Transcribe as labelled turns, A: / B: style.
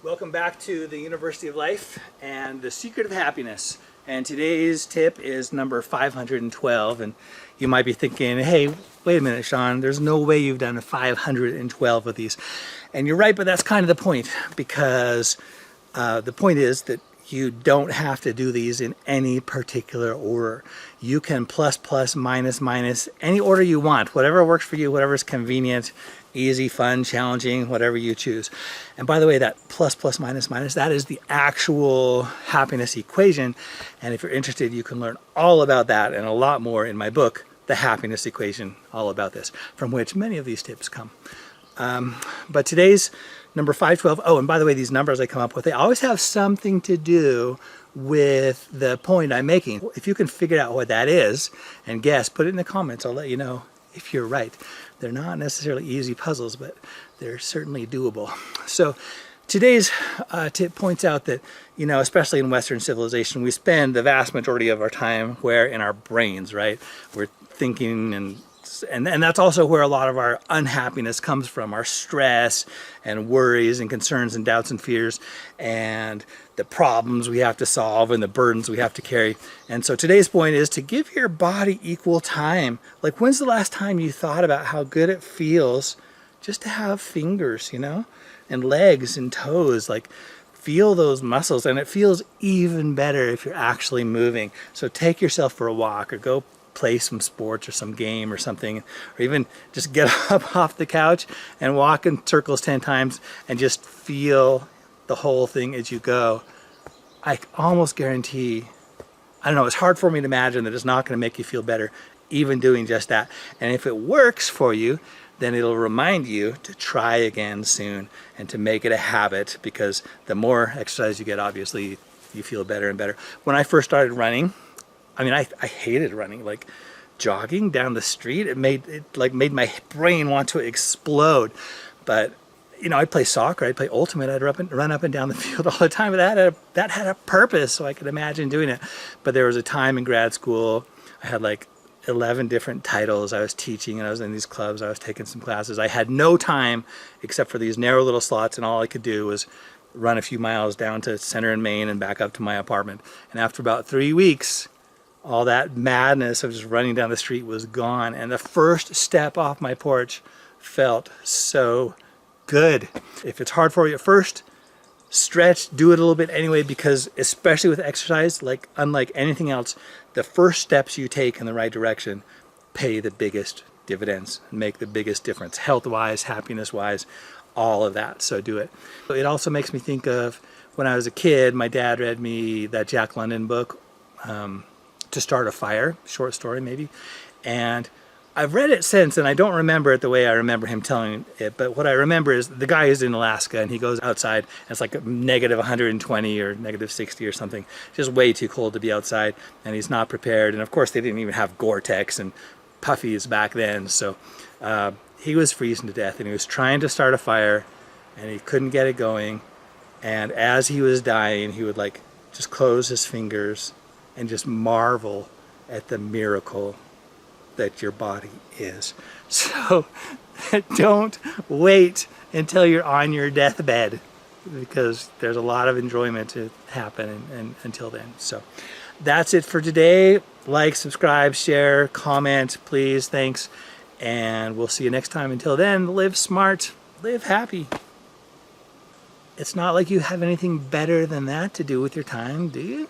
A: Welcome back to the University of Life and the Secret of Happiness. And today's tip is number 512. And you might be thinking, hey, wait a minute, Sean, there's no way you've done 512 of these. And you're right, but that's kind of the point, because the point is that you don't have to do these in any particular order. You can plus, plus, minus, minus, any order you want, whatever works for you, whatever is convenient, easy, fun, challenging, whatever you choose. And by the way, that plus, plus, minus, minus, that is the actual happiness equation. And if you're interested, you can learn all about that and a lot more in my book, The Happiness Equation, all about this, from which many of these tips come. But today's number 512, oh, and by the way, these numbers I come up with, they always have something to do with the point I'm making. If you can figure out what that is and guess, put it in the comments. I'll let you know if you're right. They're not necessarily easy puzzles, but they're certainly doable. So today's tip points out that, you know, especially in Western civilization, we spend the vast majority of our time where in our brains, right? We're thinking and that's also where a lot of our unhappiness comes from, our stress and worries and concerns and doubts and fears and the problems we have to solve and the burdens we have to carry. And so today's point is to give your body equal time. Like, when's the last time you thought about how good it feels just to have fingers, you know, and legs and toes? Like, feel those muscles, and it feels even better if you're actually moving. So take yourself for a walk or go play some sports or some game or something, or even just get up off the couch and walk in circles 10 times and just feel the whole thing as you go. I almost guarantee, I don't know, it's hard for me to imagine that it's not going to make you feel better even doing just that. And if it works for you, then it'll remind you to try again soon and to make it a habit, because the more exercise you get, obviously you feel better and better. When I first started running, I mean, I hated running. Like, jogging down the street, it made my brain want to explode. But you know, I'd play soccer, I'd play ultimate, I'd run up and down the field all the time. But that had a purpose, so I could imagine doing it. But there was a time in grad school, I had like 11 different titles. I was teaching and I was in these clubs, I was taking some classes. I had no time except for these narrow little slots, and all I could do was run a few miles down to Center in Maine and back up to my apartment. And after about 3 weeks, all that madness of just running down the street was gone. And the first step off my porch felt so good. If it's hard for you at first, stretch, do it a little bit anyway, because especially with exercise, like unlike anything else, the first steps you take in the right direction pay the biggest dividends and make the biggest difference, health-wise, happiness-wise, all of that. So do it. It also makes me think of when I was a kid, my dad read me that Jack London book, To Start a Fire, short story maybe, and I've read it since, and I don't remember it the way I remember him telling it, but what I remember is the guy is in Alaska and he goes outside and it's like negative 120 or negative 60 or something, just way too cold to be outside, and he's not prepared. And of course they didn't even have Gore-Tex and puffies back then, so he was freezing to death, and he was trying to start a fire and he couldn't get it going. And as he was dying, he would like just close his fingers and just marvel at the miracle that your body is. So don't wait until you're on your deathbed, because there's a lot of enjoyment to happen and until then. So that's it for today. Like, subscribe, share, comment, please. Thanks. And we'll see you next time. Until then, live smart, live happy. It's not like you have anything better than that to do with your time, do you?